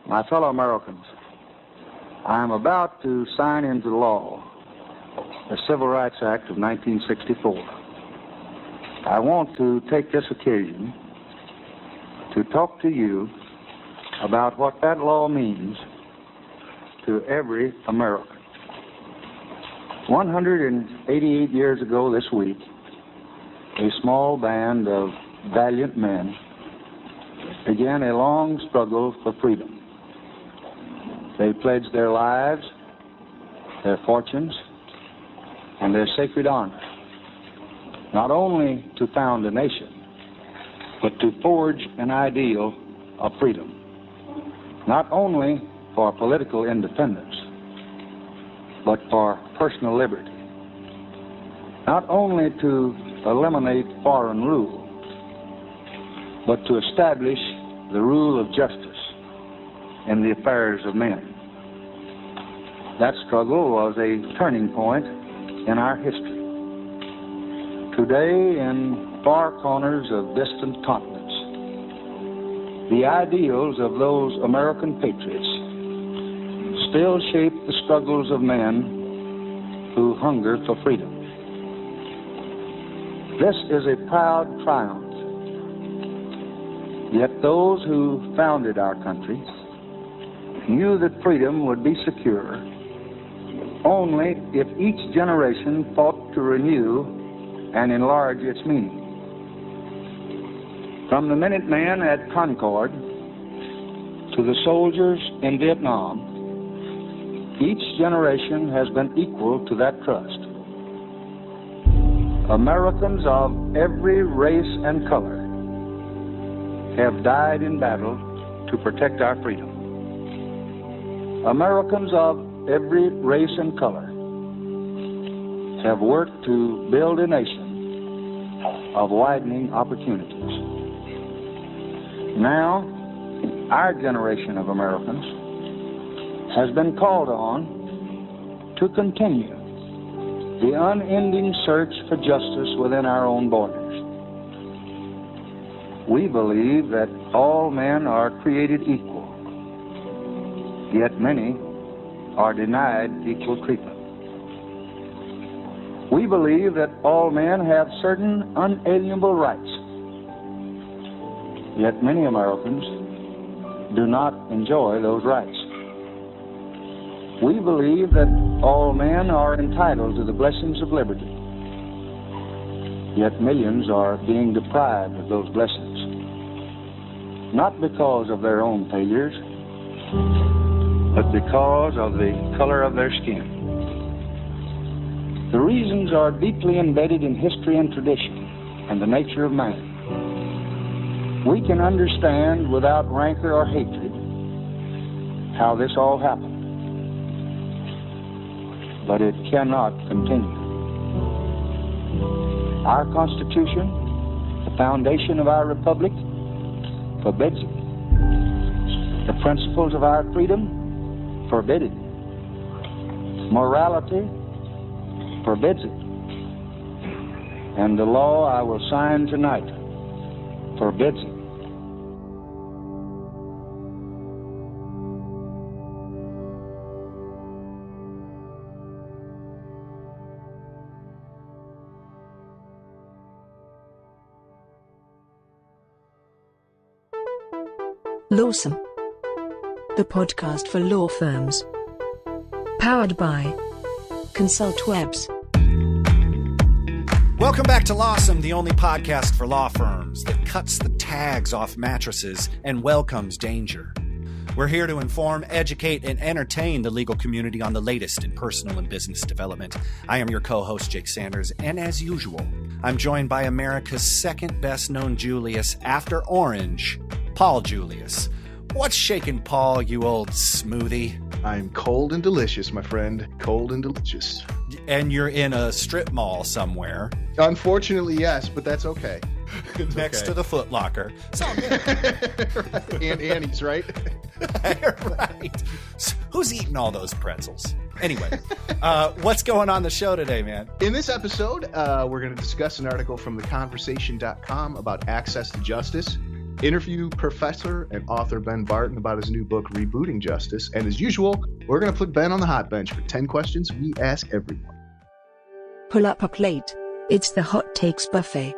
My fellow Americans, I am about to sign into law the Civil Rights Act of 1964. I want to take this occasion to talk to you about what that law means to every American. 188 years ago this week, a small band of valiant men began a long struggle for freedom. They pledged their lives, their fortunes, and their sacred honor, not only to found a nation, but to forge an ideal of freedom, not only for political independence, but for personal liberty, not only to eliminate foreign rule, but to establish the rule of justice in the affairs of men. That struggle was a turning point in our history. Today, in far corners of distant continents, the ideals of those American patriots still shape the struggles of men who hunger for freedom. This is a proud triumph. Yet those who founded our country knew that freedom would be secure only if each generation fought to renew and enlarge its meaning. From the Minutemen at Concord to the soldiers in Vietnam, each generation has been equal to that trust. Americans of every race and color have died in battle to protect our freedom. Americans of every race and color have worked to build a nation of widening opportunities. Now, our generation of Americans has been called on to continue the unending search for justice within our own borders. We believe that all men are created equal, yet many are denied equal treatment. We believe that all men have certain unalienable rights, yet many Americans do not enjoy those rights. We believe that all men are entitled to the blessings of liberty, yet millions are being deprived of those blessings, not because of their own failures, but because of the color of their skin. The reasons are deeply embedded in history and tradition and the nature of man. We can understand without rancor or hatred how this all happened, but it cannot continue. Our Constitution, the foundation of our republic, forbids it. The principles of our freedom forbid it. Morality forbids it. And the law I will sign tonight forbids it. Lawsome, the podcast for law firms. Powered by Consultwebs. Welcome back to Lawsome, the only podcast for law firms that cuts the tags off mattresses and welcomes danger. We're here to inform, educate, and entertain the legal community on the latest in personal and business development. I am your co-host, Jake Sanders, and as usual, I'm joined by America's second best-known Julius after Orange, Paul Julius. What's shaking, Paul, you old smoothie? I'm cold and delicious, my friend. Cold and delicious. And you're in a strip mall somewhere. Unfortunately, yes, but that's okay. Next to the Foot Locker. It's all good. Right. And Annie's, right? Right. So who's eating all those pretzels? Anyway, what's going on the show today, man? In this episode, we're going to discuss an article from theconversation.com about access to justice. interview professor and author Ben Barton about his new book, Rebooting Justice. And as usual, we're going to put Ben on the hot bench for 10 questions we ask everyone. Pull up a plate. It's the Hot Takes Buffet.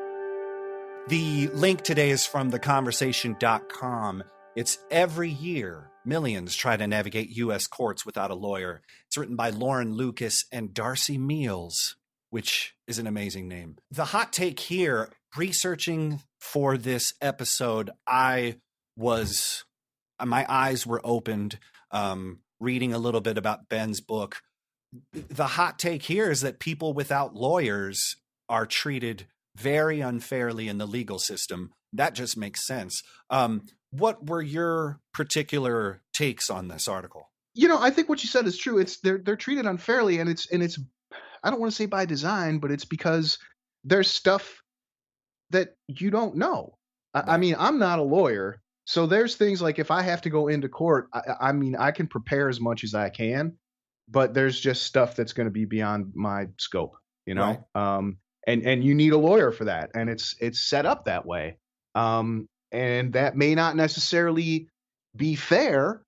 The link today is from theconversation.com. It's every year, millions try to navigate U.S. courts without a lawyer. It's written by Lauren Lucas and Darcy Meals, which is an amazing name. The hot take here, researching for this episode, my eyes were opened, reading a little bit about Ben's book. The hot take here is that people without lawyers are treated very unfairly in the legal system. That just makes sense. What were your particular takes on this article? I think what you said is true. They're treated unfairly, and it's I don't want to say by design, but it's because there's stuff that you don't know. I mean, I'm not a lawyer, so there's things like if I have to go into court, I mean, I can prepare as much as I can, but there's just stuff that's going to be beyond my scope, Right. And you need a lawyer for that, and it's set up that way, and that may not necessarily be fair,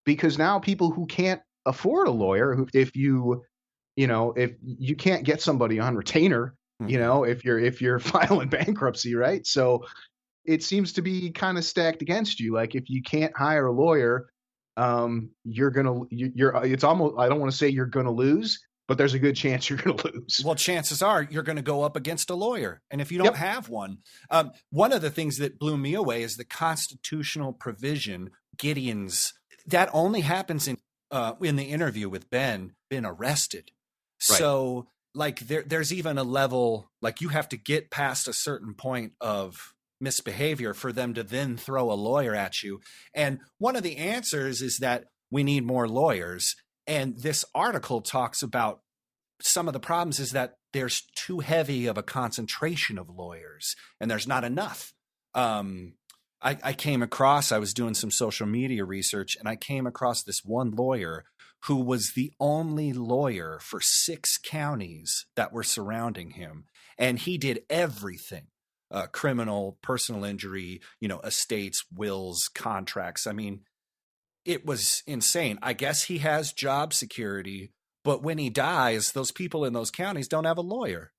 because now people who can't afford a lawyer, if you can't get somebody on retainer, if you're filing bankruptcy, right? So it seems to be kind of stacked against you. Like if you can't hire a lawyer, it's almost, I don't want to say you're going to lose, but there's a good chance you're going to lose. Well, chances are you're going to go up against a lawyer. And if you don't have one, one of the things that blew me away is the constitutional provision, Gideon's, that only happens in the interview with Ben, been arrested. Right. So like there's even a level, like you have to get past a certain point of misbehavior for them to then throw a lawyer at you. And one of the answers is that we need more lawyers. And this article talks about some of the problems is that there's too heavy of a concentration of lawyers and there's not enough. I came across, I was doing some social media research, and I came across this one lawyer who was the only lawyer for 6 counties that were surrounding him. And he did everything, criminal, personal injury, estates, wills, contracts. I mean, it was insane. I guess he has job security, but when he dies, those people in those counties don't have a lawyer.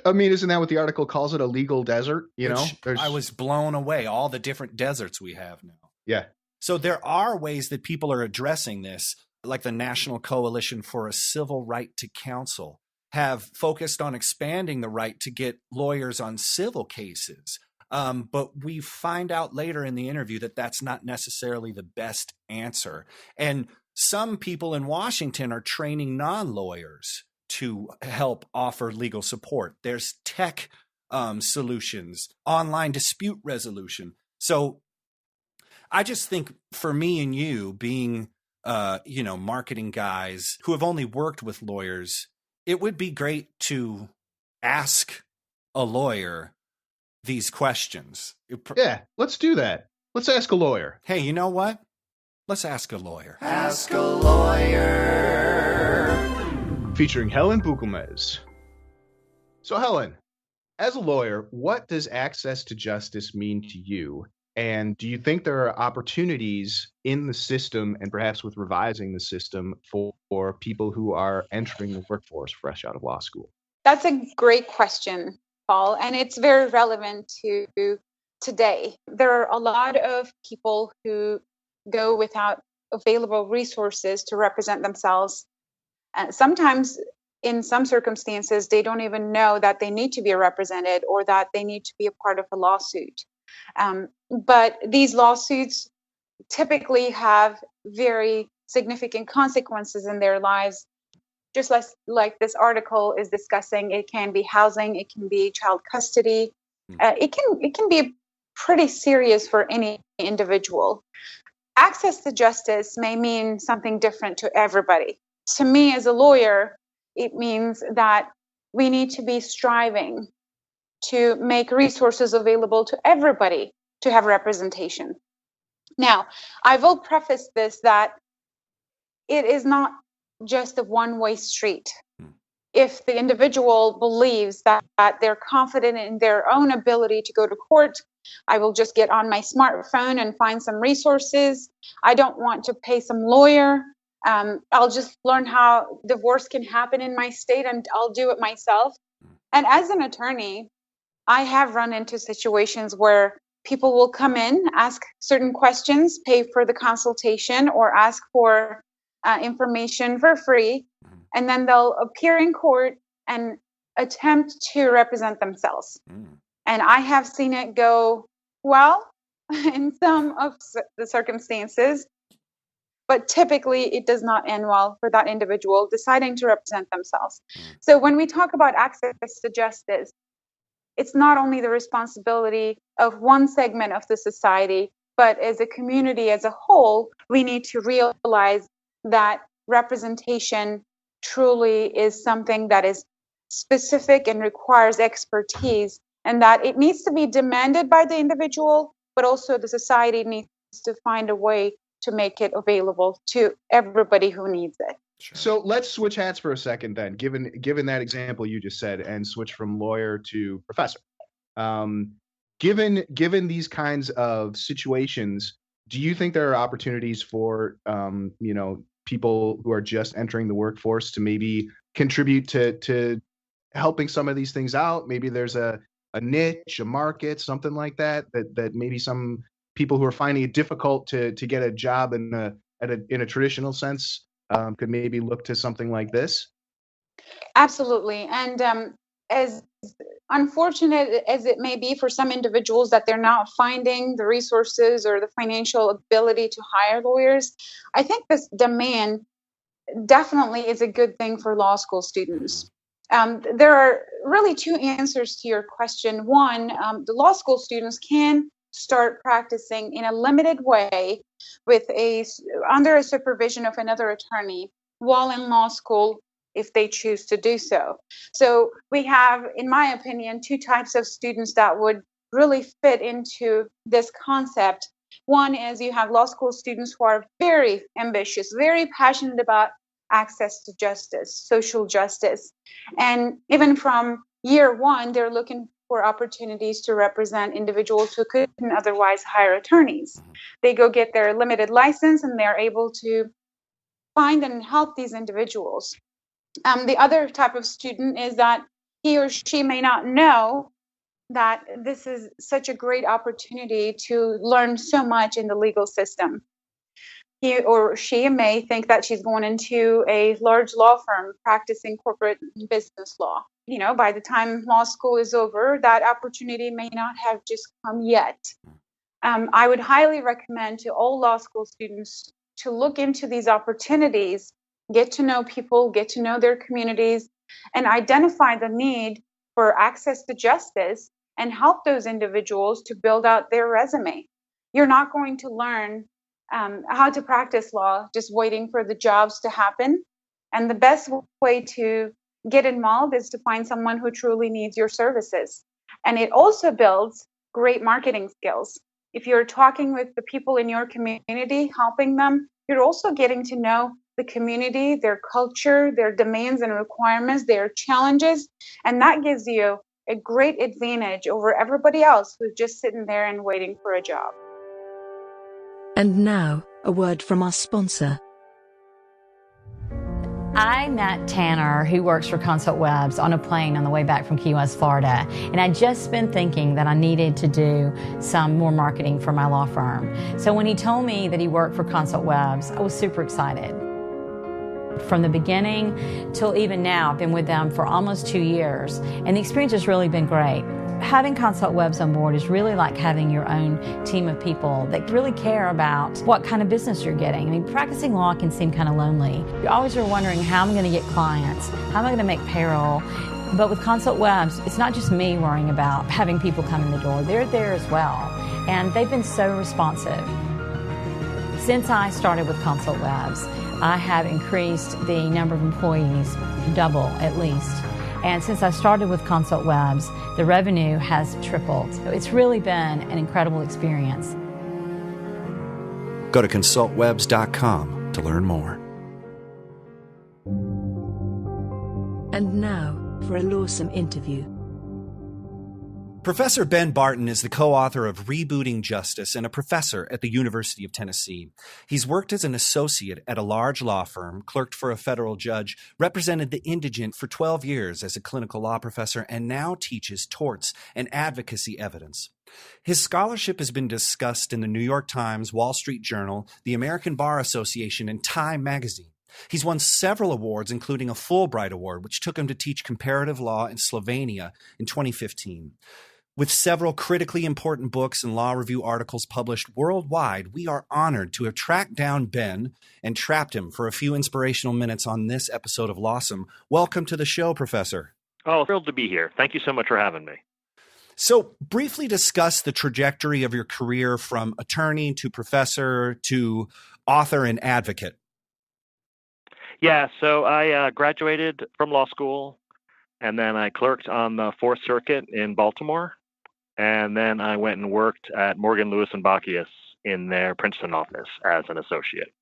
I mean, isn't that what the article calls it? A legal desert, I was blown away, all the different deserts we have now. Yeah. So there are ways that people are addressing this, like the National Coalition for a Civil Right to Counsel have focused on expanding the right to get lawyers on civil cases. But we find out later in the interview that that's not necessarily the best answer. And some people in Washington are training non-lawyers to help offer legal support. There's tech solutions, online dispute resolution. So I just think for me and you being, marketing guys who have only worked with lawyers, it would be great to ask a lawyer these questions. Yeah, let's do that. Let's ask a lawyer. Hey, you know what? Let's ask a lawyer. Ask a lawyer. Featuring Helen Buchelmez. So Helen, as a lawyer, what does access to justice mean to you? And do you think there are opportunities in the system and perhaps with revising the system for people who are entering the workforce fresh out of law school? That's a great question, Paul, and it's very relevant to today. There are a lot of people who go without available resources to represent themselves. And sometimes, in some circumstances, they don't even know that they need to be represented or that they need to be a part of a lawsuit. But these lawsuits typically have very significant consequences in their lives. Just like this article is discussing, it can be housing, it can be child custody. It can be pretty serious for any individual. Access to justice may mean something different to everybody. To me, as a lawyer, it means that we need to be striving to make resources available to everybody to have representation. Now, I will preface this that it is not just a one-way street. If the individual believes that they're confident in their own ability to go to court I will just get on my smartphone and find some resources. I don't want to pay some lawyer. I'll just learn how divorce can happen in my state and I'll do it myself. And as an attorney, I have run into situations where people will come in, ask certain questions, pay for the consultation, or ask for information for free, and then they'll appear in court and attempt to represent themselves. And I have seen it go well in some of the circumstances, but typically it does not end well for that individual deciding to represent themselves. So when we talk about access to justice, it's not only the responsibility of one segment of the society, but as a community as a whole, we need to realize that representation truly is something that is specific and requires expertise, and that it needs to be demanded by the individual, but also the society needs to find a way to make it available to everybody who needs it. Sure. So let's switch hats for a second then, given that example you just said, and switch from lawyer to professor. Given these kinds of situations, do you think there are opportunities for people who are just entering the workforce to maybe contribute to helping some of these things out? Maybe there's a niche, a market, something like that maybe some people who are finding it difficult to get a job in a traditional sense could maybe look to something like this? Absolutely. And as unfortunate as it may be for some individuals that they're not finding the resources or the financial ability to hire lawyers, I think this demand definitely is a good thing for law school students. There are really two answers to your question. One, the law school students can start practicing in a limited way under a supervision of another attorney while in law school if they choose to do so. So we have, in my opinion, two types of students that would really fit into this concept. One is you have law school students who are very ambitious, very passionate about access to justice, social justice. And even from year one, they're looking for opportunities to represent individuals who couldn't otherwise hire attorneys. They go get their limited license and they're able to find and help these individuals. The other type of student is that he or she may not know that this is such a great opportunity to learn so much in the legal system. He or she may think that she's going into a large law firm practicing corporate business law. By the time law school is over, that opportunity may not have just come yet. I would highly recommend to all law school students to look into these opportunities, get to know people, get to know their communities, and identify the need for access to justice and help those individuals to build out their resume. You're not going to learn how to practice law just waiting for the jobs to happen. And the best way to get involved is to find someone who truly needs your services. And it also builds great marketing skills. If you're talking with the people in your community, helping them, you're also getting to know the community, their culture, their demands and requirements, their challenges. And that gives you a great advantage over everybody else who's just sitting there and waiting for a job. And now, a word from our sponsor. I met Tanner, who works for Consultwebs, on a plane on the way back from Key West, Florida. And I'd just been thinking that I needed to do some more marketing for my law firm. So when he told me that he worked for Consultwebs, I was super excited. From the beginning till even now, I've been with them for almost 2 years, and the experience has really been great. Having Consultwebs on board is really like having your own team of people that really care about what kind of business you're getting. I mean, practicing law can seem kind of lonely. You always are wondering, how am I going to get clients? How am I going to make payroll? But with Consultwebs, it's not just me worrying about having people come in the door. They're there as well, and they've been so responsive. Since I started with Consultwebs, I have increased the number of employees double at least. And since I started with Consultwebs, the revenue has tripled. So it's really been an incredible experience. Go to Consultwebs.com to learn more. And now, for a lawsome interview. Professor Ben Barton is the co-author of Rebooting Justice and a professor at the University of Tennessee. He's worked as an associate at a large law firm, clerked for a federal judge, represented the indigent for 12 years as a clinical law professor, and now teaches torts and advocacy evidence. His scholarship has been discussed in the New York Times, Wall Street Journal, the American Bar Association, and Time magazine. He's won several awards, including a Fulbright Award, which took him to teach comparative law in Slovenia in 2015. With several critically important books and law review articles published worldwide, we are honored to have tracked down Ben and trapped him for a few inspirational minutes on this episode of Lawsome. Welcome to the show, Professor. Oh, thrilled to be here. Thank you so much for having me. So, briefly discuss the trajectory of your career from attorney to professor to author and advocate. Yeah, so I graduated from law school, and then I clerked on the Fourth Circuit in Baltimore. And then I went and worked at Morgan, Lewis & Bockius in their Princeton office as an associate.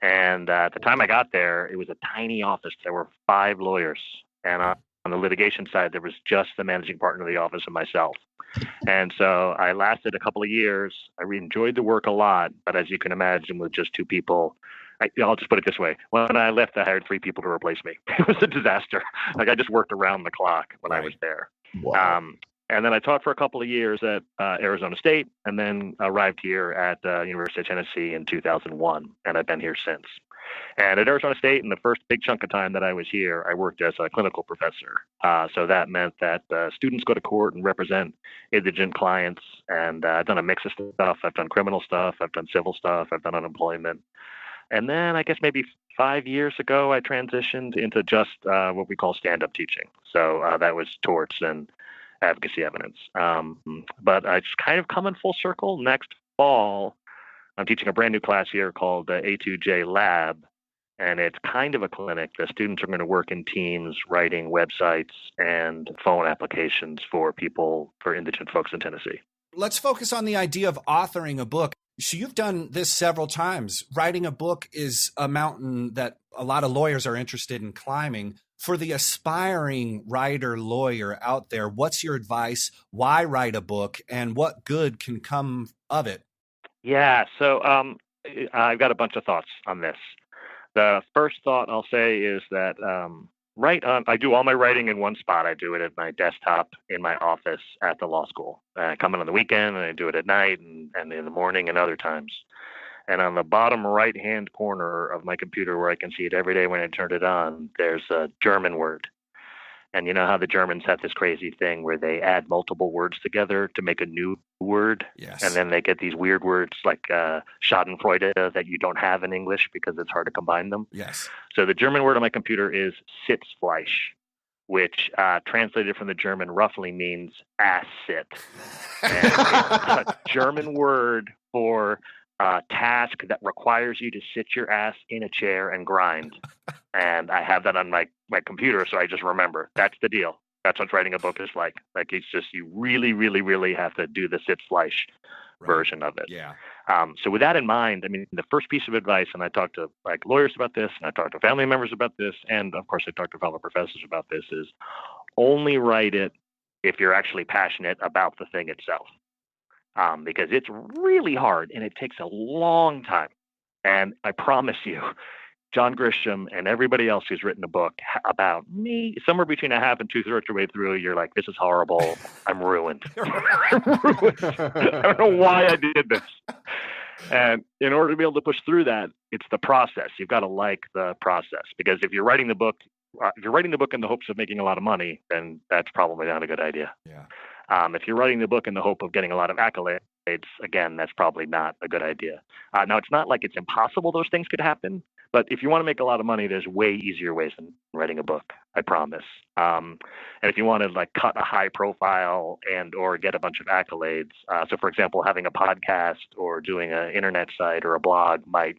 And at the time I got there, it was a tiny office. There were 5 lawyers. And on the litigation side, there was just the managing partner of the office and myself. And so I lasted a couple of years. I really enjoyed the work a lot. But as you can imagine, with just 2 people, I'll just put it this way. When I left, I hired 3 people to replace me. It was a disaster. Like, I just worked around the clock when I was there. Wow. And then I taught for a couple of years at Arizona State, and then arrived here at University of Tennessee in 2001, and I've been here since. And at Arizona State, in the first big chunk of time that I was here, I worked as a clinical professor. So that meant that students go to court and represent indigent clients, and I've done a mix of stuff. I've done criminal stuff, I've done civil stuff, I've done unemployment. And then I guess maybe 5 years ago, I transitioned into just what we call stand-up teaching. So that was torts and advocacy evidence. But I just kind of come in full circle. Next fall, I'm teaching a brand new class here called A2J Lab, and it's kind of a clinic. The students are going to work in teams writing websites and phone applications for indigent folks in Tennessee. Let's focus on the idea of authoring a book. So you've done this several times. Writing a book is a mountain that a lot of lawyers are interested in climbing. For the aspiring writer lawyer out there, what's your advice? Why write a book, and what good can come of it? Yeah, so I've got a bunch of thoughts on this. The first thought I'll say is that I do all my writing in one spot. I do it at my desktop in my office at the law school. I come in on the weekend, and I do it at night and in the morning and other times. And on the bottom right-hand corner of my computer, where I can see it every day when I turn it on, there's a German word. And you know how the Germans have this crazy thing where they add multiple words together to make a new word? Yes. And then they get these weird words like Schadenfreude that you don't have in English because it's hard to combine them. Yes. So the German word on my computer is Sitzfleisch, which translated from the German roughly means ass sit. And it's a German word for task that requires you to sit your ass in a chair and grind. And I have that on my computer, so I just remember. That's the deal. That's what writing a book is like. Like, it's just, you really, really, really have to do the Sitzfleisch version of it. Yeah. So with that in mind, I mean, the first piece of advice, and I talked to lawyers about this, and I talked to family members about this, and of course I talked to fellow professors about this, is only write it if you're actually passionate about the thing itself. Because it's really hard and it takes a long time. And I promise you, John Grisham and everybody else who's written a book about me, somewhere between a half and 2/3 the way through, you're like, this is horrible. I'm ruined. I'm ruined. I don't know why I did this. And in order to be able to push through that, it's the process. You've got to like the process, because if you're writing the book in the hopes of making a lot of money, then that's probably not a good idea. Yeah. If you're writing the book in the hope of getting a lot of accolades, again, that's probably not a good idea. Now, it's not like it's impossible those things could happen, but if you want to make a lot of money, there's way easier ways than writing a book, I promise. And if you want to cut a high profile and or get a bunch of accolades, so for example, having a podcast or doing an internet site or a blog might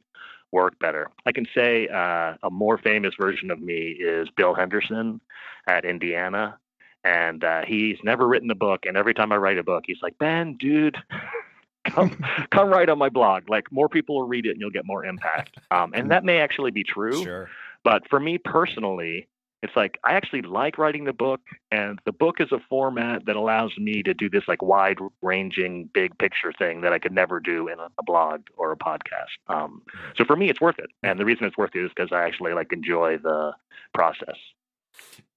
work better. I can say a more famous version of me is Bill Henderson at Indiana. And he's never written a book. And every time I write a book, he's like, Ben, dude, come write on my blog. Like, more people will read it and you'll get more impact. And that may actually be true. Sure. But for me personally, It's like, I actually like writing the book, and the book is a format that allows me to do this like wide ranging big picture thing that I could never do in a blog or a podcast. So for me, it's worth it. And the reason it's worth it is because I actually like enjoy the process.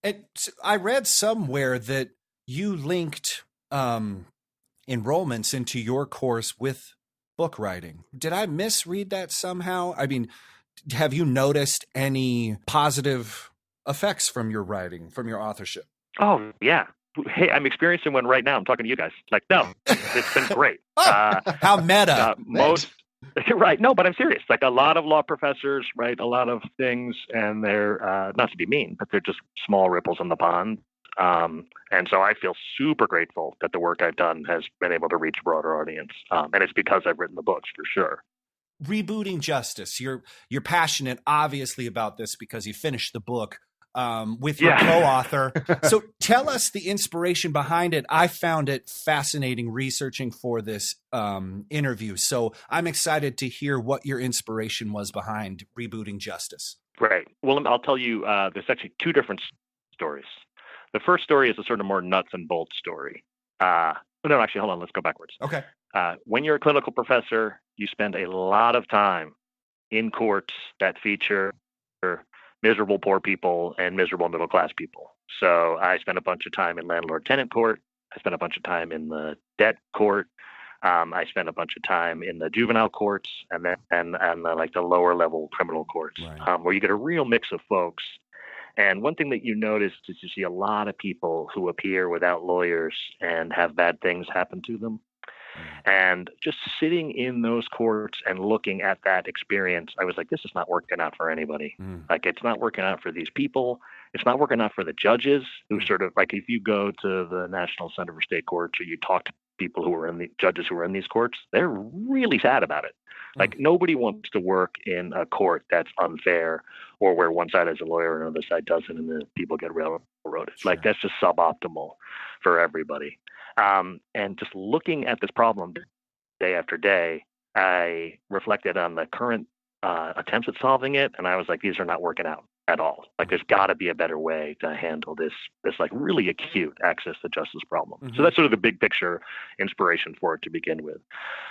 And I read somewhere that you linked enrollments into your course with book writing. Did I misread that somehow? I mean, have you noticed any positive effects from your writing, from your authorship? Oh, yeah. Hey, I'm experiencing one right now. I'm talking to you guys. Like, no, it's been great. How meta. Right. No, but I'm serious. Like, a lot of law professors write a lot of things, and they're, not to be mean, but they're just small ripples in the pond. And so I feel super grateful that the work I've done has been able to reach a broader audience. And it's because I've written the books, for sure. Rebooting Justice. You're passionate, obviously, about this because you finished the book with your co-author. So tell us the inspiration behind it. I found it fascinating researching for this interview. So I'm excited to hear what your inspiration was behind Rebooting Justice. Right. Well, I'll tell you, there's actually two different stories. The first story is a sort of more nuts and bolts story. No, actually, hold on. Let's go backwards. Okay. When you're a clinical professor, you spend a lot of time in courts that feature miserable poor people and miserable middle class people. So I spent a bunch of time in landlord-tenant court. I spent a bunch of time in the debt court. I spent a bunch of time in the juvenile courts and the lower level criminal courts, right. Where you get a real mix of folks. And one thing that you notice is you see a lot of people who appear without lawyers and have bad things happen to them. And just sitting in those courts and looking at that experience, I was like, this is not working out for anybody. Like, it's not working out for these people. It's not working out for the judges who sort of like, if you go to the National Center for State Courts or you talk to people who are in the judges who are in these courts, they're really sad about it. Like, nobody wants to work in a court that's unfair or where one side has a lawyer and another side doesn't, and the people get railroaded. Sure. Like, that's just suboptimal for everybody. And just looking at this problem day after day, I reflected on the current attempts at solving it, and I was like, these are not working out at all. Like, there's got to be a better way to handle this like really acute access to justice problem. So that's sort of the big picture inspiration for it to begin with.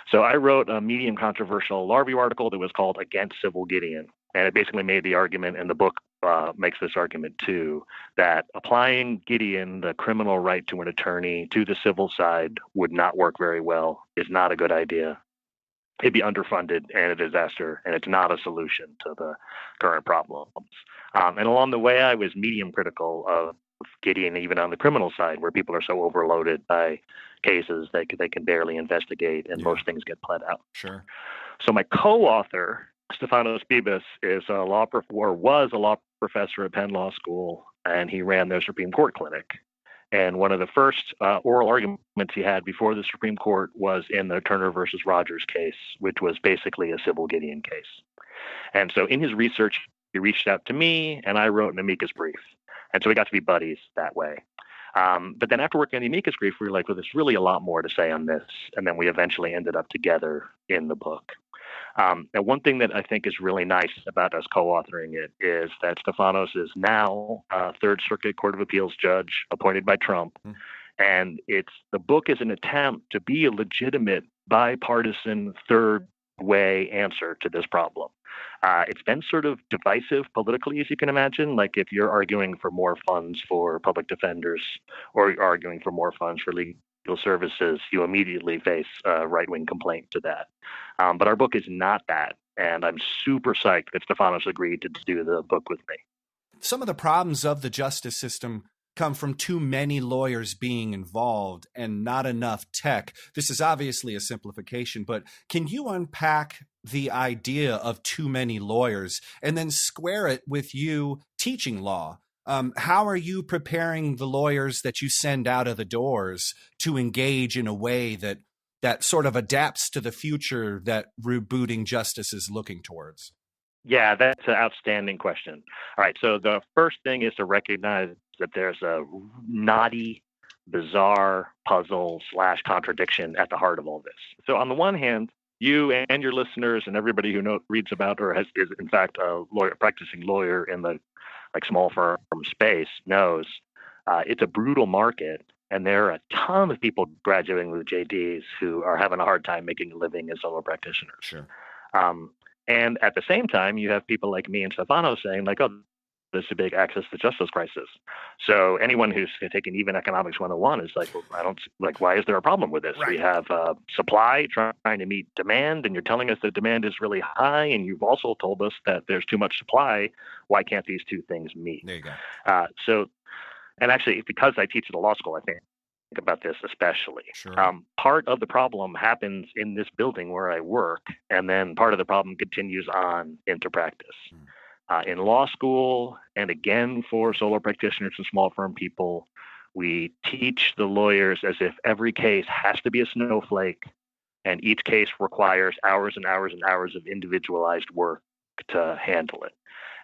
So I wrote a medium controversial law review article that was called Against Civil Gideon. And it basically made the argument, and the book makes this argument too, that applying Gideon, the criminal right to an attorney, to the civil side would not work very well, is not a good idea. It'd be underfunded and a disaster, and it's not a solution to the current problems. And along the way, I was medium critical of Gideon, even on the criminal side, where people are so overloaded by cases that they can barely investigate, and most things get pled out. Sure. So my co-author, Stefanos Bibas, was a law professor at Penn Law School, and he ran their Supreme Court clinic. And one of the first oral arguments he had before the Supreme Court was in the Turner versus Rogers case, which was basically a civil Gideon case. And so in his research, he reached out to me, and I wrote an amicus brief. And so we got to be buddies that way. But then after working on the amicus brief, we were like, well, there's really a lot more to say on this. And then we eventually ended up together in the book. And one thing that I think is really nice about us co-authoring it is that Stefanos is now a Third Circuit Court of Appeals judge appointed by Trump. And the book is an attempt to be a legitimate bipartisan third way answer to this problem. It's been sort of divisive politically, as you can imagine. Like, if you're arguing for more funds for public defenders or you're arguing for more funds for legal services, you immediately face a right-wing complaint to that. But our book is not that. And I'm super psyched that Stefanos agreed to do the book with me. Some of the problems of the justice system come from too many lawyers being involved and not enough tech. This is obviously a simplification, but can you unpack the idea of too many lawyers and then square it with you teaching law? How are you preparing the lawyers that you send out of the doors to engage in a way that sort of adapts to the future that Rebooting Justice is looking towards? Yeah, that's an outstanding question. All right, so the first thing is to recognize that there's a knotty, bizarre puzzle / contradiction at the heart of all this. So on the one hand, you and your listeners and everybody who reads about or is in fact a practicing lawyer in the like small firm space knows, it's a brutal market. And there are a ton of people graduating with JDs who are having a hard time making a living as solo practitioners. Sure. And at the same time, you have people like me and Stefano saying like, oh, there's a big access to justice crisis. So anyone who's taking even economics 101 is like, well, I don't like, why is there a problem with this? Right. We have supply trying to meet demand, and you're telling us that demand is really high, and you've also told us that there's too much supply. Why can't these two things meet? There you go. And actually, because I teach at a law school, I think about this especially. Sure. Part of the problem happens in this building where I work, and then part of the problem continues on into practice. In law school, and again for solo practitioners and small firm people, we teach the lawyers as if every case has to be a snowflake, and each case requires hours and hours and hours of individualized work to handle it.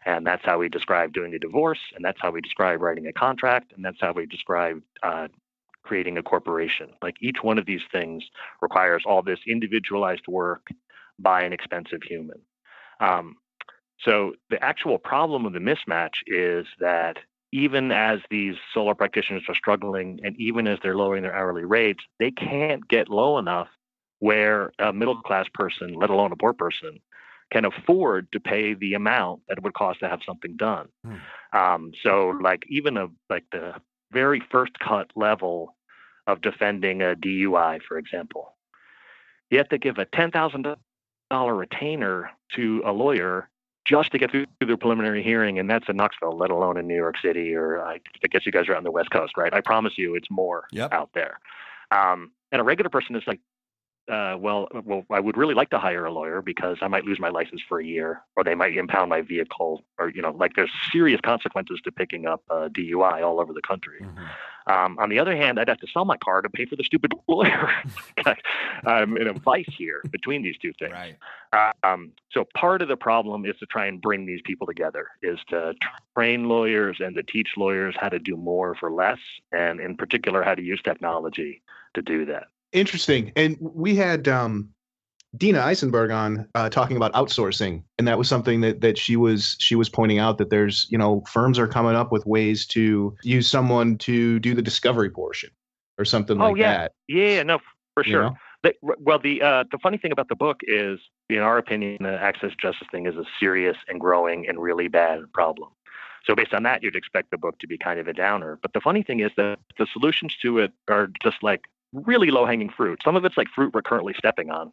And that's how we describe doing a divorce, and that's how we describe writing a contract, and that's how we describe creating a corporation. Like each one of these things requires all this individualized work by an expensive human. So the actual problem of the mismatch is that even as these solo practitioners are struggling, and even as they're lowering their hourly rates, they can't get low enough where a middle-class person, let alone a poor person, can afford to pay the amount that it would cost to have something done. So like even the very first cut level of defending a DUI, for example, you have to give a $10,000 retainer to a lawyer just to get through the preliminary hearing, and that's in Knoxville, let alone in New York City, or I guess you guys are on the West Coast, right? I promise you it's more out there. And a regular person is like, well, I would really like to hire a lawyer because I might lose my license for a year, or they might impound my vehicle, or, like there's serious consequences to picking up a DUI all over the country. On the other hand, I'd have to sell my car to pay for the stupid lawyer. I'm in a vice here between these two things. Right. So part of the problem is to try and bring these people together, is to train lawyers and to teach lawyers how to do more for less, and in particular, how to use technology to do that. Interesting. And we had Dina Eisenberg on talking about outsourcing, and that was something that she was pointing out, that there's, firms are coming up with ways to use someone to do the discovery portion or something like that. Yeah, no, for sure. Well, the funny thing about the book is, in our opinion, the access justice thing is a serious and growing and really bad problem. So based on that, you'd expect the book to be kind of a downer. But the funny thing is that the solutions to it are just like really low-hanging fruit. Some of it's like fruit we're currently stepping on.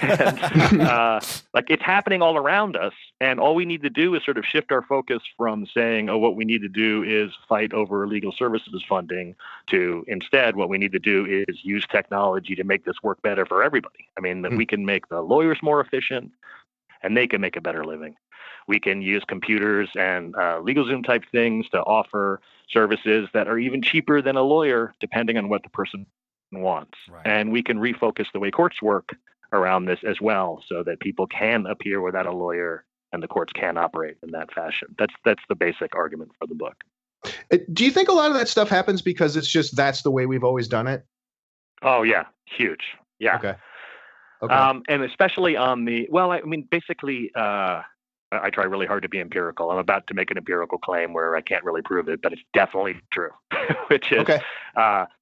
And, like it's happening all around us, and all we need to do is sort of shift our focus from saying, oh, what we need to do is fight over legal services funding, to instead what we need to do is use technology to make this work better for everybody. I mean, that we can make the lawyers more efficient, and they can make a better living. We can use computers and LegalZoom type things to offer services that are even cheaper than a lawyer, depending on what the person wants. Right. And we can refocus the way courts work around this as well, so that people can appear without a lawyer and the courts can operate in that fashion. That's the basic argument for the book. Do you think a lot of that stuff happens because it's just that's the way we've always done it? Oh yeah, huge. Yeah. Okay. And especially on the, basically, I try really hard to be empirical. I'm about to make an empirical claim where I can't really prove it, but it's definitely true, which is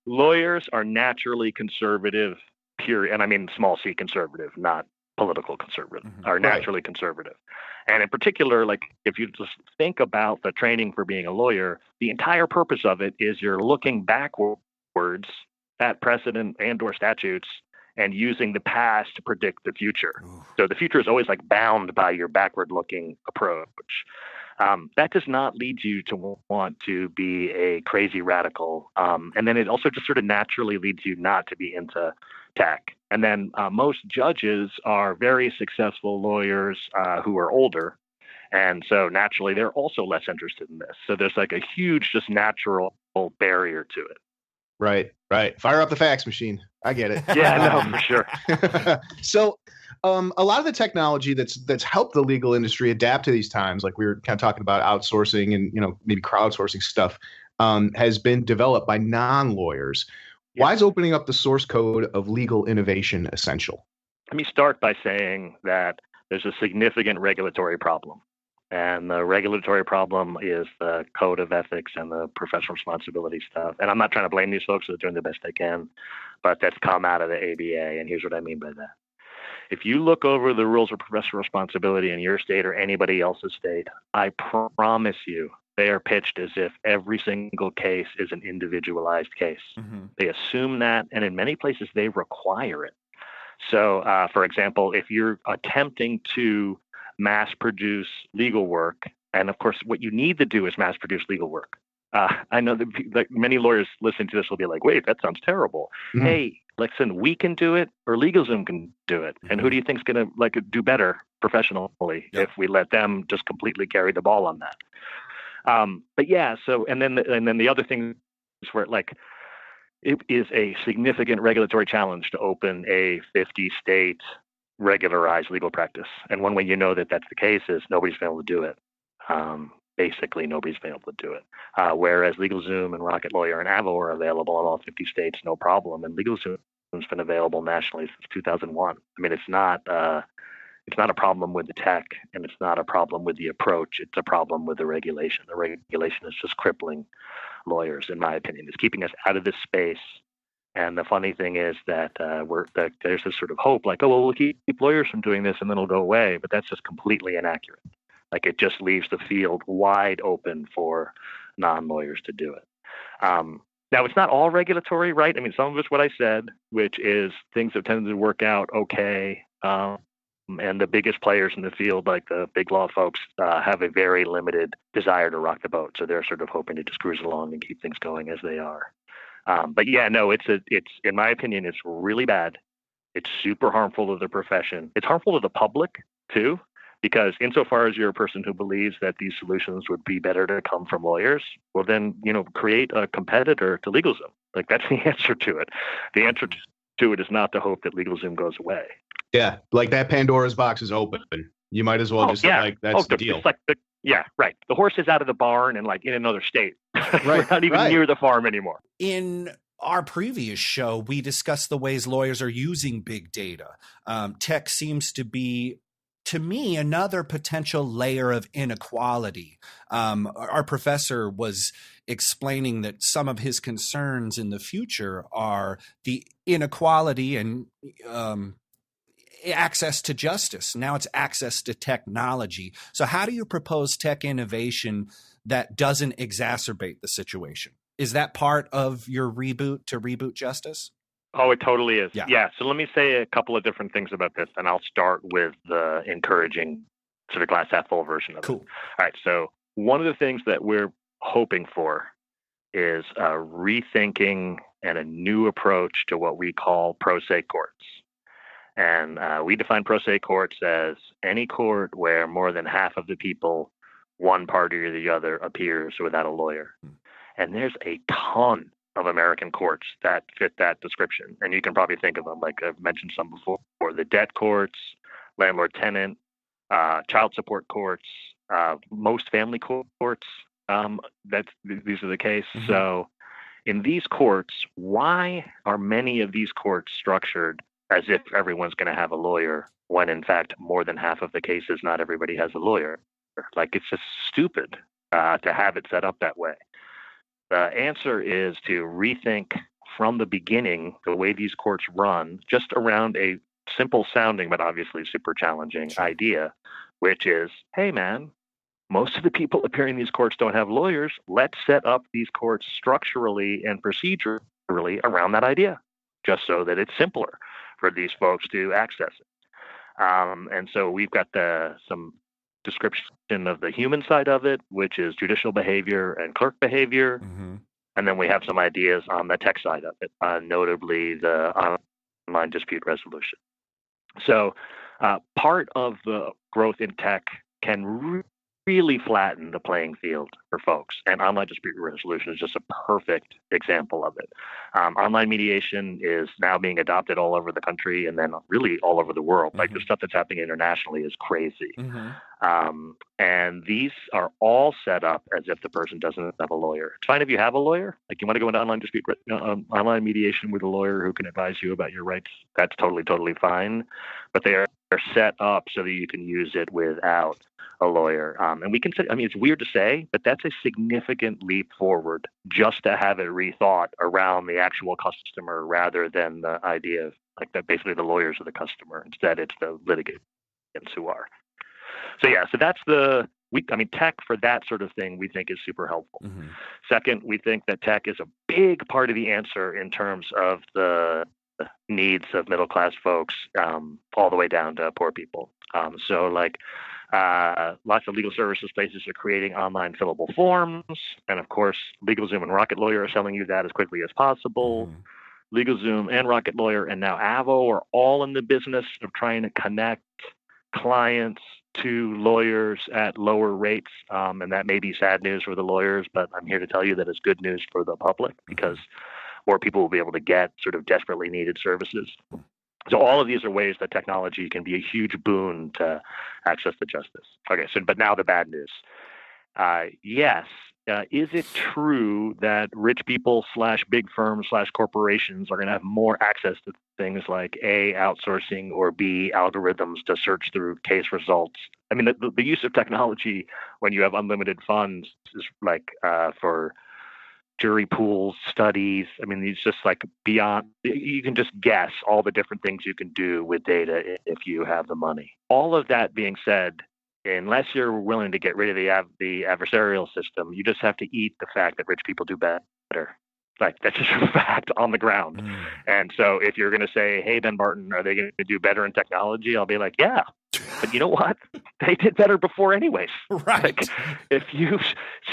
lawyers are naturally conservative, and I mean small c conservative, not political conservative, are naturally conservative. And in particular, like if you just think about the training for being a lawyer, the entire purpose of it is you're looking backwards at precedent and or statutes and using the past to predict the future. So the future is always like bound by your backward-looking approach. That does not lead you to want to be a crazy radical. And then it also just sort of naturally leads you not to be into tech. And then most judges are very successful lawyers who are older. And so naturally, they're also less interested in this. So there's like a huge, just natural barrier to it. Right. Fire up the fax machine. I get it. Yeah, no, for sure. So a lot of the technology that's helped the legal industry adapt to these times, like we were kind of talking about outsourcing and, maybe crowdsourcing stuff, has been developed by non-lawyers. Why is opening up the source code of legal innovation essential? Let me start by saying that there's a significant regulatory problem. And the regulatory problem is the code of ethics and the professional responsibility stuff. And I'm not trying to blame these folks. They're doing the best they can, but that's come out of the ABA. And here's what I mean by that. If you look over the rules of professional responsibility in your state or anybody else's state, I promise you, they are pitched as if every single case is an individualized case. Mm-hmm. They assume that, and in many places, they require it. So, for example, if you're attempting to mass produce legal work, and of course, what you need to do is mass produce legal work. I know that many lawyers listening to this will be like, wait, that sounds terrible. Mm-hmm. Hey, listen, we can do it or LegalZoom can do it. Mm-hmm. And who do you think is going to do better professionally if we let them just completely carry the ball on that? But yeah, so and then the other thing is where it is a significant regulatory challenge to open a 50-state regularized legal practice. And one way you know that that's the case is nobody's been able to do it. Basically, nobody's been able to do it. Whereas LegalZoom and Rocket Lawyer and Avo are available in all 50 states, no problem. And LegalZoom's been available nationally since 2001. I mean, it's not a problem with the tech, and it's not a problem with the approach. It's a problem with the regulation. The regulation is just crippling lawyers, in my opinion. It's keeping us out of this space. And the funny thing is that there's this sort of hope, like, oh, well, we'll keep lawyers from doing this and then it'll go away. But that's just completely inaccurate. Like, it just leaves the field wide open for non-lawyers to do it. Now, it's not all regulatory, right? I mean, some of it's what I said, which is things have tended to work out okay. And the biggest players in the field, like the big law folks, have a very limited desire to rock the boat. So they're sort of hoping to just cruise along and keep things going as they are. But yeah, no, it's in my opinion, it's really bad. It's super harmful to the profession. It's harmful to the public too, because insofar as you're a person who believes that these solutions would be better to come from lawyers, well then, create a competitor to LegalZoom. Like, that's the answer to it. The answer to it is not to hope that LegalZoom goes away. Yeah, like that Pandora's box is open. You might as well that's the deal. It's like right. The horse is out of the barn and in another state. Right, we're not even near the farm anymore. In our previous show, we discussed the ways lawyers are using big data. Tech seems to be, to me, another potential layer of inequality. Our professor was explaining that some of his concerns in the future are the inequality and access to justice. Now it's access to technology. So how do you propose tech innovation that doesn't exacerbate the situation? Is that part of your reboot to reboot justice? Oh, it totally is. Yeah. So let me say a couple of different things about this, and I'll start with the encouraging sort of glass half full version of it. All right. So one of the things that we're hoping for is a rethinking and a new approach to what we call pro se courts. And we define pro se courts as any court where more than half of the people, one party or the other, appears without a lawyer. And there's a ton of American courts that fit that description. And you can probably think of them, like I've mentioned some before, the debt courts, landlord-tenant, child support courts, most family courts. These are the case. Mm-hmm. So in these courts, why are many of these courts structured as if everyone's going to have a lawyer, when in fact, more than half of the cases, not everybody has a lawyer? Like, it's just stupid to have it set up that way. The answer is to rethink from the beginning the way these courts run, just around a simple sounding, but obviously super challenging idea, which is, hey man, most of the people appearing in these courts don't have lawyers. Let's set up these courts structurally and procedurally around that idea, just so that it's simpler for these folks to access it. And so we've got some description of the human side of it, which is judicial behavior and clerk behavior. Mm-hmm. And then we have some ideas on the tech side of it, notably the online dispute resolution. So part of the growth in tech can really flatten the playing field for folks. And online dispute resolution is just a perfect example of it. Online mediation is now being adopted all over the country and then really all over the world. Mm-hmm. Like, the stuff that's happening internationally is crazy. Mm-hmm. And these are all set up as if the person doesn't have a lawyer. It's fine if you have a lawyer. Like you want to go into online mediation with a lawyer who can advise you about your rights. That's totally fine. But they are set up so that you can use it without a lawyer. And we can say, I mean, it's weird to say, but that's a significant leap forward just to have it rethought around the actual customer rather than the idea of like that basically the lawyers are the customer. Instead, it's the litigants who are. So that's tech for that sort of thing we think is super helpful. Mm-hmm. Second, we think that tech is a big part of the answer in terms of the needs of middle-class folks all the way down to poor people. So lots of legal services places are creating online fillable forms. And of course, LegalZoom and Rocket Lawyer are selling you that as quickly as possible. Mm-hmm. LegalZoom and Rocket Lawyer and now Avo are all in the business of trying to connect clients to lawyers at lower rates. And that may be sad news for the lawyers, but I'm here to tell you that it's good news for the public because more people will be able to get sort of desperately needed services. So all of these are ways that technology can be a huge boon to access to justice. Okay, but now the bad news. Yes. Is it true that rich people / big firms / corporations are going to have more access to things like A, outsourcing, or B, algorithms to search through case results? I mean, the use of technology when you have unlimited funds is like for jury pools, studies. I mean, it's just like beyond, you can just guess all the different things you can do with data if you have the money. All of that being said, unless you're willing to get rid of the adversarial system, you just have to eat the fact that rich people do better. Like that's just a fact on the ground. And so if you're going to say, hey, Ben Barton, are they going to do better in technology? I'll be like, yeah. But you know what? They did better before anyways. Right. Like, if you've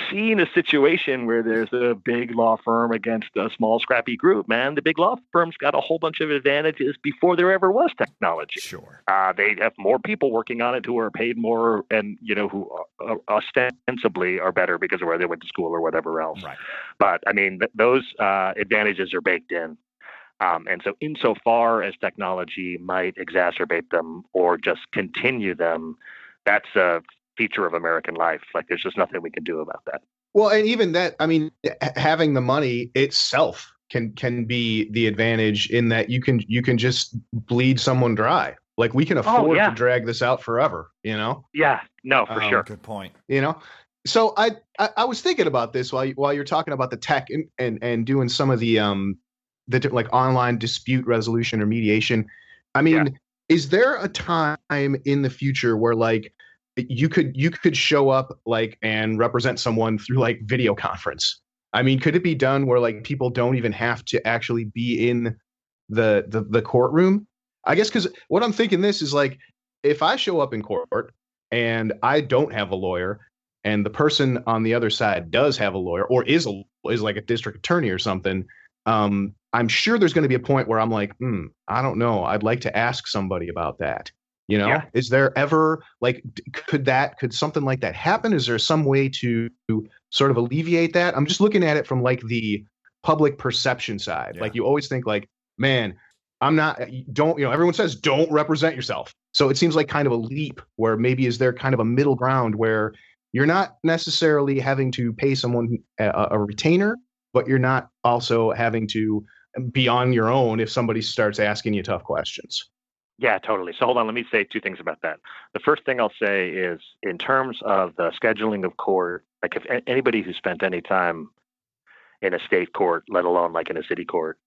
seen a situation where there's a big law firm against a small, scrappy group, man, the big law firms got a whole bunch of advantages before there ever was technology. Sure. They have more people working on it who are paid more and, who ostensibly are better because of where they went to school or whatever else. Right. But, I mean, those advantages are baked in. And so insofar as technology might exacerbate them or just continue them, that's a feature of American life. Like there's just nothing we can do about that. Well, and even that, I mean, having the money itself can be the advantage in that you can just bleed someone dry. Like we can afford to drag this out forever, Yeah, no, for sure. Good point. So I was thinking about this while you're talking about the tech and doing some of the like online dispute resolution or mediation. I mean, is there a time in the future where like you could show up like and represent someone through like video conference? I mean, could it be done where like people don't even have to actually be in the courtroom? I guess because what I'm thinking this is like if I show up in court and I don't have a lawyer and the person on the other side does have a lawyer or is like a district attorney or something, I'm sure there's going to be a point where I'm like, I don't know. I'd like to ask somebody about that. Is there ever like, could something like that happen? Is there some way to sort of alleviate that? I'm just looking at it from like the public perception side. Yeah. Like you always think like, man, everyone says don't represent yourself. So it seems like kind of a leap where maybe is there kind of a middle ground where you're not necessarily having to pay someone a retainer, but you're not also having to be on your own if somebody starts asking you tough questions. Yeah, totally. So hold on, let me say two things about that. The first thing I'll say is in terms of the scheduling of court, like if anybody who spent any time in a state court, let alone like in a city court,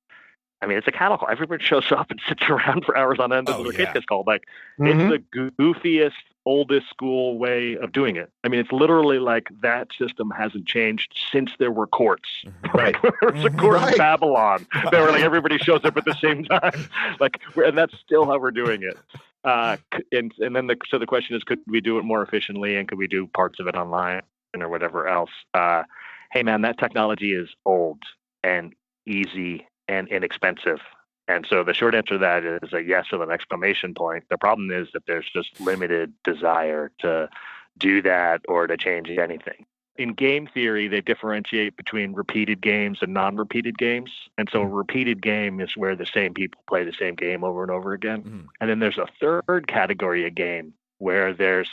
I mean, it's a cattle call. Everybody shows up and sits around for hours on end until the case gets called. Like, it's the goofiest, oldest school way of doing it. I mean, it's literally like that system hasn't changed since there were courts. Right. There was a court in Babylon. They were like, everybody shows up at the same time. And that's still how we're doing it. And then the question is, could we do it more efficiently and could we do parts of it online or whatever else? Hey, man, that technology is old and easy and inexpensive. And so the short answer to that is a yes with an exclamation point. The problem is that there's just limited desire to do that or to change anything. In game theory, they differentiate between repeated games and non-repeated games. And so a repeated game is where the same people play the same game over and over again. And then there's a third category of game where there's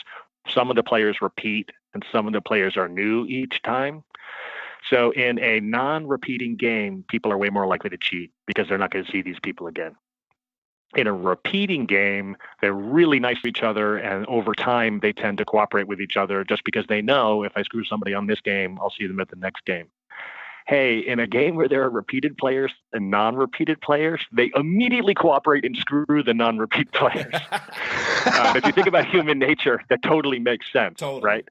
Some of the players repeat and some of the players are new each time. So in a non-repeating game, people are way more likely to cheat because they're not going to see these people again. In a repeating game, they're really nice to each other, and over time, they tend to cooperate with each other just because they know if I screw somebody on this game, I'll see them at the next game. Hey, in a game where there are repeated players and non-repeated players, they immediately cooperate and screw the non-repeat players. If you think about human nature, that totally makes sense, right?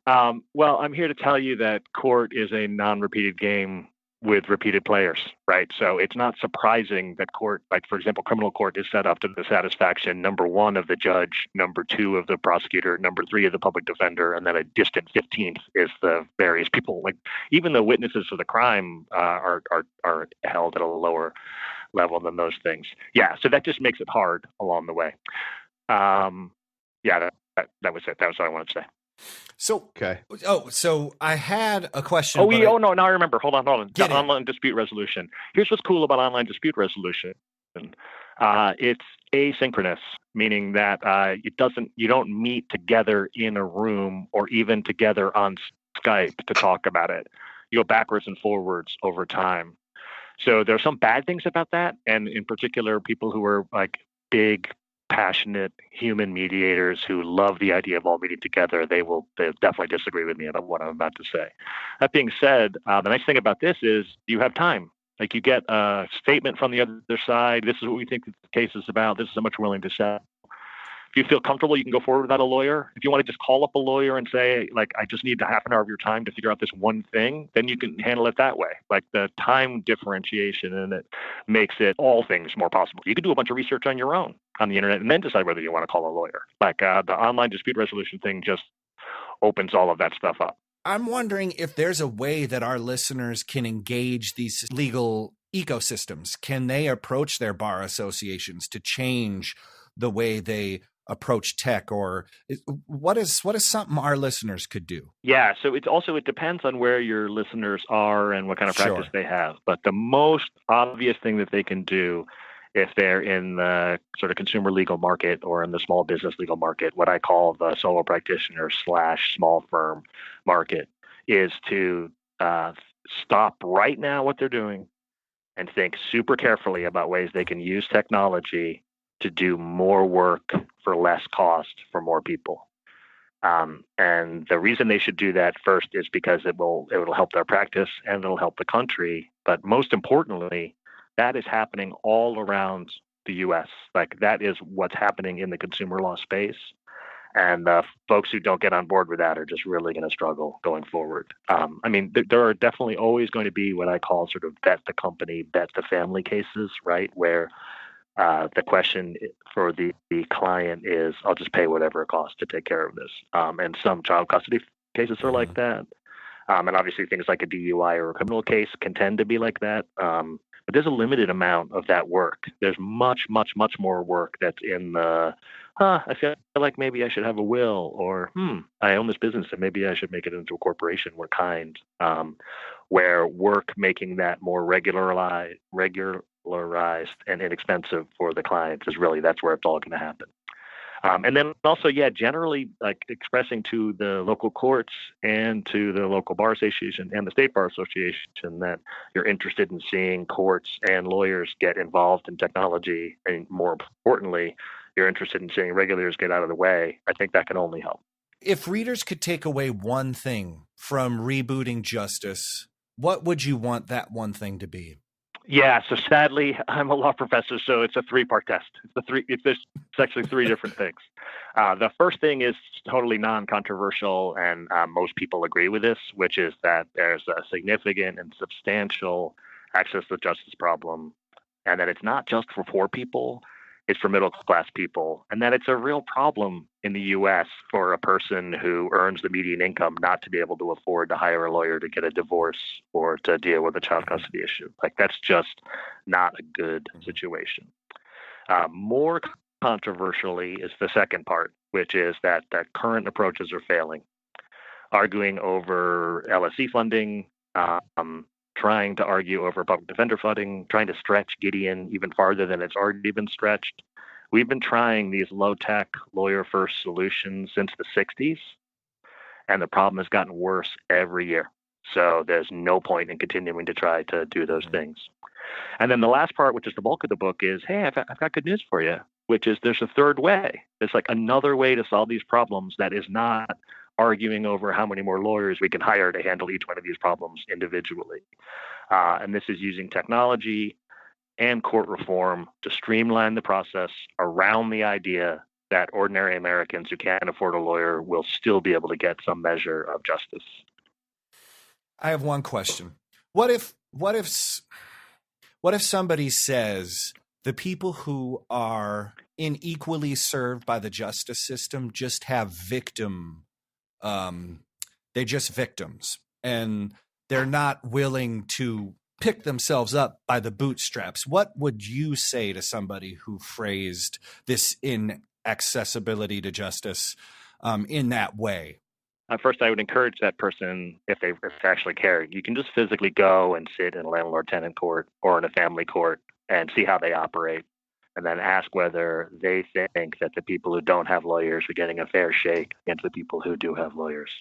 Well, I'm here to tell you that court is a non-repeated game with repeated players, right? So it's not surprising that court, like for example, criminal court is set up to the satisfaction, number one, of the judge, number two, of the prosecutor, number three, of the public defender, and then a distant 15th is the various people. Like even the witnesses to the crime are held at a lower level than those things. Yeah, so that just makes it hard along the way. That was it. That was what I wanted to say. So, okay. So I had a question. No, now I remember. Hold on. Online dispute resolution. Here's what's cool about online dispute resolution. It's asynchronous, meaning that you don't meet together in a room or even together on Skype to talk about it. You go backwards and forwards over time. So there are some bad things about that, and in particular, people who are like big, passionate human mediators who love the idea of all meeting together, they'll definitely disagree with me about what I'm about to say. That being said, the nice thing about this is you have time. Like you get a statement from the other side. This is what we think the case is about. This is how much we're willing to sell. If you feel comfortable, you can go forward without a lawyer. If you want to just call up a lawyer and say, like, I just need a half an hour of your time to figure out this one thing, then you can handle it that way. Like the time differentiation in it makes it all things more possible. You can do a bunch of research on your own on the internet and then decide whether you want to call a lawyer. Like the online dispute resolution thing just opens all of that stuff up. I'm wondering if there's a way that our listeners can engage these legal ecosystems. Can they approach their bar associations to change the way they approach tech, or what is something our listeners could do? Yeah, so it depends on where your listeners are and what kind of practice they have. But the most obvious thing that they can do if they're in the sort of consumer legal market or in the small business legal market, what I call the solo practitioner / small firm market, is to stop right now what they're doing and think super carefully about ways they can use technology to do more work for less cost for more people. And the reason they should do that first is because it will help their practice and it'll help the country. But most importantly, that is happening all around the U.S. Like that is what's happening in the consumer law space. And folks who don't get on board with that are just really going to struggle going forward. There are definitely always going to be what I call sort of bet the company, bet the family cases, right? Where the question for the client is, I'll just pay whatever it costs to take care of this. And some child custody cases are like that. And obviously things like a DUI or a criminal case can tend to be like that. But there's a limited amount of that work. There's much, much, much more work that's in the, I feel like maybe I should have a will, or I own this business and maybe I should make it into a corporation. We're kind, where work making that more regularized and inexpensive for the clients is really, that's where it's all going to happen. And then also, generally like expressing to the local courts and to the local bar association and the state bar association that you're interested in seeing courts and lawyers get involved in technology. And more importantly, you're interested in seeing regulators get out of the way. I think that can only help. If readers could take away one thing from Rebooting Justice, what would you want that one thing to be? Yeah, so sadly, I'm a law professor, so it's a 3-part test. It's actually 3 different things. The first thing is totally non-controversial, and most people agree with this, which is that there's a significant and substantial access to justice problem, and that it's not just for poor people, it's for middle-class people, and that it's a real problem in the U.S. for a person who earns the median income not to be able to afford to hire a lawyer to get a divorce or to deal with a child custody issue. Like, that's just not a good situation. More controversially is the second part, which is that current approaches are failing. Arguing over LSC funding, trying to argue over public defender funding, trying to stretch Gideon even farther than it's already been stretched, We've been trying these low-tech, lawyer-first solutions since the 60s, and the problem has gotten worse every year. So there's no point in continuing to try to do those things. And then the last part, which is the bulk of the book, is, hey, I've got good news for you, which is there's a third way. There's like another way to solve these problems that is not arguing over how many more lawyers we can hire to handle each one of these problems individually. And this is using technology and court reform to streamline the process around the idea that ordinary Americans who can't afford a lawyer will still be able to get some measure of justice. I have one question. What if somebody says the people who are unequally served by the justice system just have they're just victims, and they're not willing to pick themselves up by the bootstraps? What would you say to somebody who phrased this inaccessibility to justice in that way? First, I would encourage that person, if they actually care, you can just physically go and sit in a landlord-tenant court or in a family court and see how they operate, and then ask whether they think that the people who don't have lawyers are getting a fair shake against the people who do have lawyers.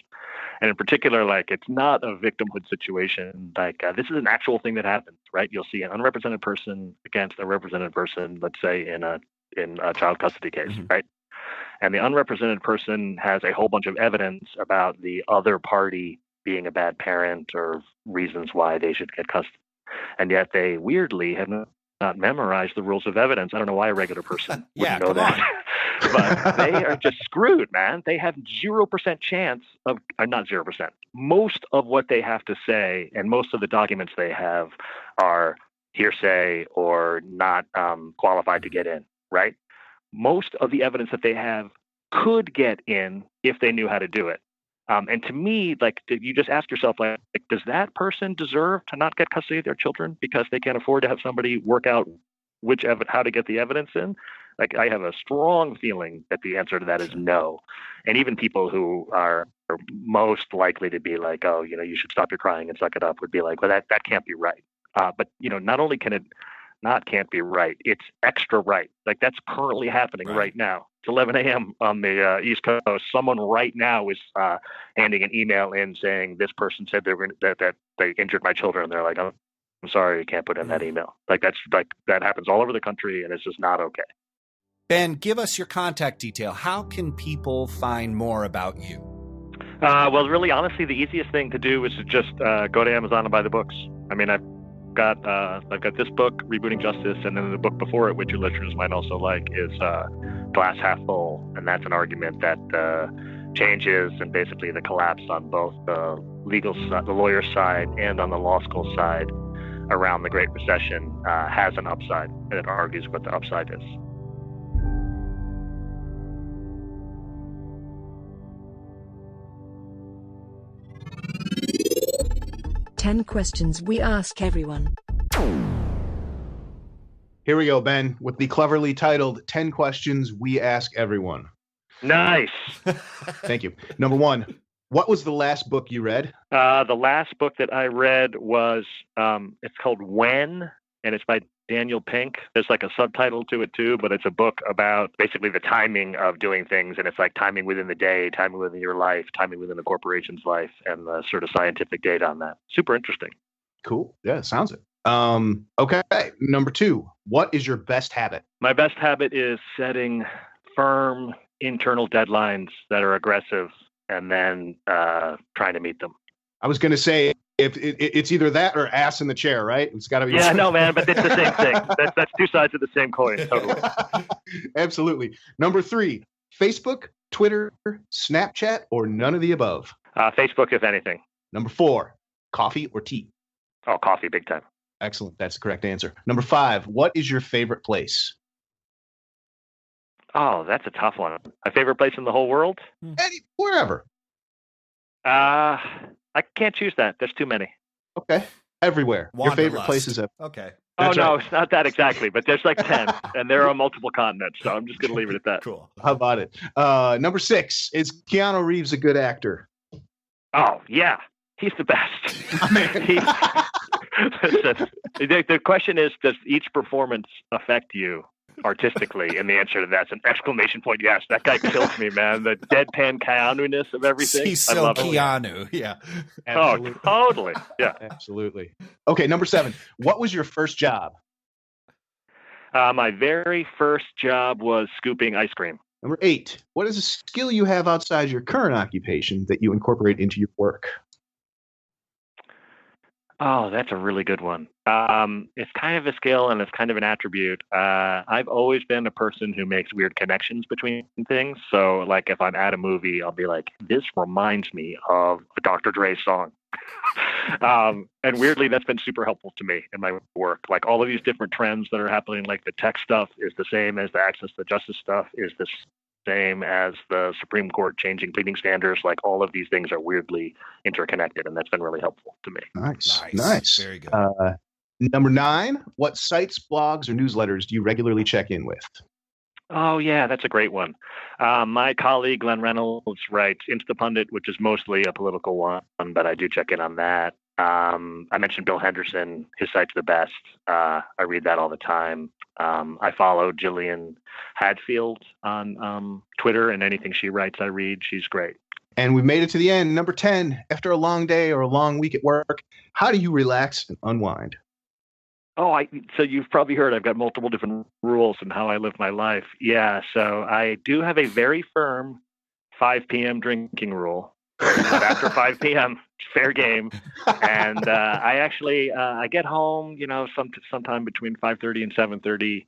And in particular, like, it's not a victimhood situation. Like, this is an actual thing that happens, right? You'll see an unrepresented person against a represented person, let's say in a child custody case, right? And the unrepresented person has a whole bunch of evidence about the other party being a bad parent or reasons why they should get custody. And yet they weirdly have not memorized the rules of evidence. I don't know why a regular person wouldn't know that. But they are just screwed, man. They have 0% chance of, not 0%. Most of what they have to say and most of the documents they have are hearsay or not qualified to get in, right? Most of the evidence that they have could get in if they knew how to do it. And to me, like, you just ask yourself, like, does that person deserve to not get custody of their children because they can't afford to have somebody work out how to get the evidence in? Like, I have a strong feeling that the answer to that is no. And even people who are most likely to be like, oh, you should stop your crying and suck it up, would be like, well, that can't be right. But not only can it can't be right, it's extra right. Like, that's currently happening right now. It's 11 a.m. on the East Coast. Someone right now is handing an email in saying this person said that they injured my children. And they're like, oh, I'm sorry, you can't put in that email. Like, that happens all over the country, and it's just not okay. Ben, give us your contact detail. How can people find more about you? Well, really, honestly, the easiest thing to do is to just go to Amazon and buy the books. I mean, I've got this book, Rebooting Justice, and then the book before it, which your listeners might also like, is Glass Half Full, and that's an argument that changes and basically the collapse on both the lawyer side and on the law school side around the Great Recession has an upside, and it argues what the upside is. Ten questions we ask everyone. Here we go, Ben, with the cleverly titled 10 Questions We Ask Everyone. Nice. Thank you. Number one, what was the last book you read? The last book that I read was, it's called When, and it's by Daniel Pink. There's like a subtitle to it too, but it's a book about basically the timing of doing things. And it's like timing within the day, timing within your life, timing within the corporation's life, and the sort of scientific data on that. Super interesting. Cool. Yeah, sounds it. Okay. Number two, what is your best habit? My best habit is setting firm internal deadlines that are aggressive and then trying to meet them. I was going to say, if it's either that or ass in the chair, right? It's got to be. Yeah, no, man, but it's the same thing. That's two sides of the same coin, totally. Absolutely. Number three, Facebook, Twitter, Snapchat, or none of the above? Facebook, if anything. Number four, coffee or tea? Oh, coffee, big time. Excellent. That's the correct answer. Number five, what is your favorite place? Oh, that's a tough one. My favorite place in the whole world? Wherever. I can't choose that. There's too many. Okay. Everywhere. Wanderlust. Your favorite places. Okay. That's no, it's not that exactly, but there's like 10, and there are multiple continents, so I'm just going to leave it at that. Cool. How about it? Number six, is Keanu Reeves a good actor? Oh, yeah. He's the best. The question is, does each performance affect you artistically, and the answer to that's an exclamation point. Yes, that guy kills me, man. The deadpan Keanu-ness of everything. He's I so love Keanu. Yeah. Absolutely. Oh, totally. Yeah. Absolutely. Okay, number 7. What was your first job? My very first job was scooping ice cream. Number 8. What is a skill you have outside your current occupation that you incorporate into your work? Oh, that's a really good one. It's kind of a skill and it's kind of an attribute. I've always been a person who makes weird connections between things. So, like, if I'm at a movie, I'll be like, this reminds me of a Dr. Dre song. And weirdly, that's been super helpful to me in my work. Like, all of these different trends that are happening, like the tech stuff is the same as the access to justice stuff is the same as the Supreme Court changing pleading standards. Like, all of these things are weirdly interconnected, and that's been really helpful to me. Nice. Very good. Number 9, what sites, blogs, or newsletters do you regularly check in with? Oh, yeah, that's a great one. My colleague, Glenn Reynolds, writes Into the Pundit, which is mostly a political one, but I do check in on that. I mentioned Bill Henderson. His site's the best. I read that all the time. I follow Jillian Hadfield on Twitter, and anything she writes, I read. She's great. And we made it to the end. Number 10, after a long day or a long week at work, how do you relax and unwind? So you've probably heard I've got multiple different rules in how I live my life. Yeah, so I do have a very firm 5 p.m. drinking rule. But after 5 p.m., fair game. And I get home, sometime between 5:30 and 7:30.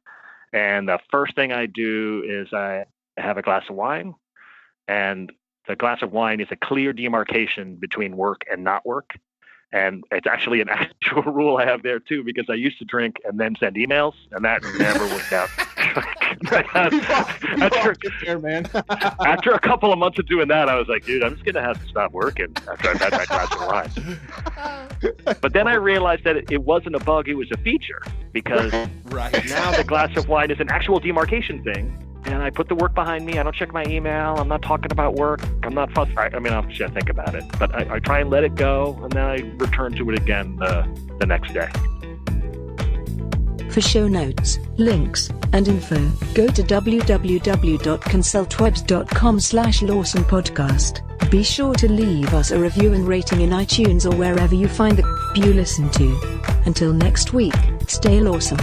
And the first thing I do is I have a glass of wine. And the glass of wine is a clear demarcation between work and not work. And it's actually an actual rule I have there, too, because I used to drink and then send emails, and that never worked out. After a couple of months of doing that, I was like, dude, I'm just going to have to stop working after I've had that glass of wine. But then I realized that it wasn't a bug, it was a feature, because now the glass of wine is an actual demarcation thing. And I put the work behind me. I don't check my email. I'm not talking about work. I'm not fussed. Obviously I think about it, but I try and let it go, and then I return to it again the next day. For show notes, links, and info, go to www.consultwebs.com/LawsonPodcast. Be sure to leave us a review and rating in iTunes or wherever you find the you listen to. Until next week, stay lawsome.